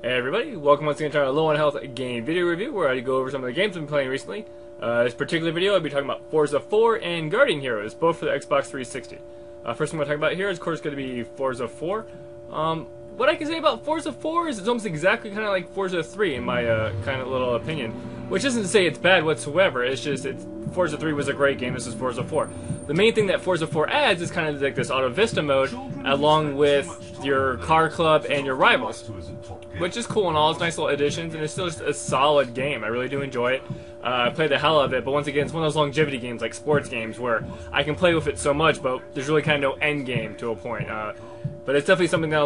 Hey everybody, welcome once again to our Low on Health game video review where I go over some of the games I've been playing recently. This particular video I'll be talking about Forza 4 and Guardian Heroes, both for the Xbox 360. First one I'm going to talk about here is of course going to be Forza 4. What I can say about Forza 4 is it's almost exactly kind of like Forza 3 in my kind of little opinion. Which isn't to say it's bad whatsoever, it's just Forza 3 was a great game, this is Forza 4. The main thing that Forza 4 adds is kind of like this autovista mode along with your car club and your rivals. Which is cool and all, it's nice little additions, and it's still just a solid game. I really do enjoy it. I play the hell out of it, but once again, it's one of those longevity games like sports games where I can play with it so much, but there's really kind of no end game to a point. But it's definitely something that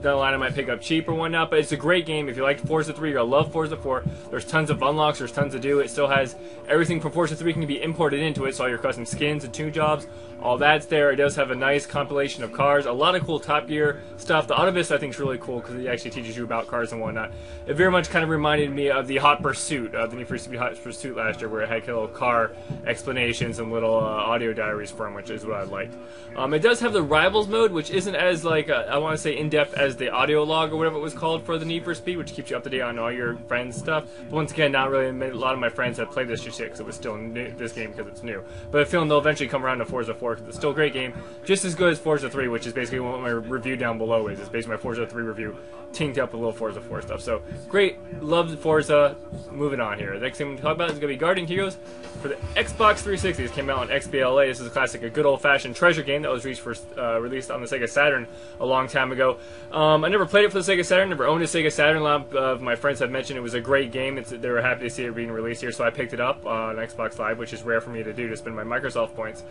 I might pick up cheap or whatnot, but it's a great game. If you like Forza 3, you're going to love Forza 4. There's tons of unlocks, there's tons to do. It still has everything from Forza 3 can be imported into it, so all your custom skins and tune jobs, all that's there. It does have a nice compilation of cars, a lot of cool Top Gear stuff. The autovista I think is really cool because it actually teaches you about cars and whatnot. It very much kind of reminded me of the Hot Pursuit, the Need for Speed Hot Pursuit last year, where it had little car explanations and little audio diaries from, which is what I liked. It does have the Rivals mode, which isn't as like I want to say in-depth as the audio log or whatever it was called for the Need for Speed, which keeps you up to date on all your friends' stuff. But once again, not really. A lot of my friends have played this just yet because it was still new, this game because it's new. But I feel they'll eventually come around to Forza 4 because it's still a great game, just as good as Forza 3, which is basically what my review down below is. It's basically my Forza 3 review, tinked up with a little Forza 4 stuff. So great, love Forza. Moving on here. The next thing I'm going to talk about is going to be Guardian Heroes for the Xbox 360. This came out on XBLA. This is a classic, a good old-fashioned treasure game that was released on the Sega Saturn a long time ago. I never played it for the Sega Saturn, never owned a Sega Saturn. A lot of my friends have mentioned it was a great game. They were happy to see it being released here, so I picked it up on Xbox Live, which is rare for me to do, to spend my Microsoft points.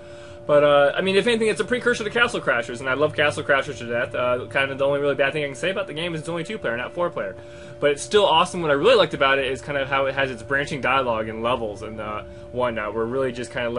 But, I mean, if anything, it's a precursor to Castle Crashers, and I love Castle Crashers to death. Kind of the only really bad thing I can say about the game is it's only 2-player, not 4-player. But it's still awesome. What I really liked about it is kind of how it has its branching dialogue and levels and whatnot, where it really just kind of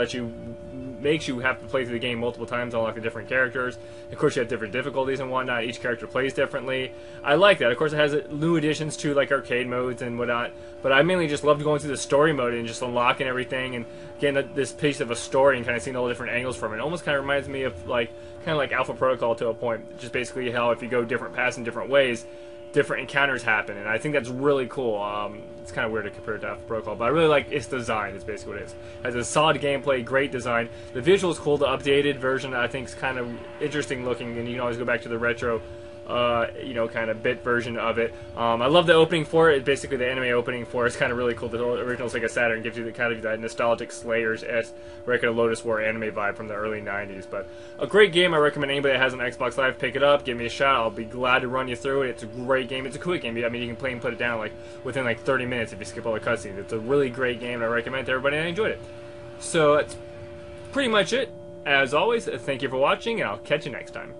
makes you have to play through the game multiple times to unlock the different characters. Of course, you have different difficulties and whatnot. Each character plays differently. I like that. Of course, it has new additions to like arcade modes and whatnot. But I mainly just loved going through the story mode and just unlocking everything and getting this piece of a story and kind of seeing all the different angles from it. It almost kind of reminds me of like Alpha Protocol to a point. Just basically how if you go different paths in different ways, different encounters happen, and I think that's really cool. It's kind of weird to compare it to Alpha Protocol, but I really like its design. It's basically what it is. It has a solid gameplay, great design. The visual is cool. The updated version I think is kind of interesting looking, and you can always go back to the retro, kind of bit version of it. I love the opening for it. Basically, the anime opening for it's kind of really cool. The original Sega Saturn gives you the kind of that nostalgic Slayers-esque Lotus War anime vibe from the early 90s. But a great game. I recommend anybody that has an Xbox Live pick it up. Give me a shot. I'll be glad to run you through it. It's a great game. It's a quick game. I mean, you can play and put it down like within like 30 minutes if you skip all the cutscenes. It's a really great game, and I recommend it to everybody. And I enjoyed it. So that's pretty much it. As always, thank you for watching, and I'll catch you next time.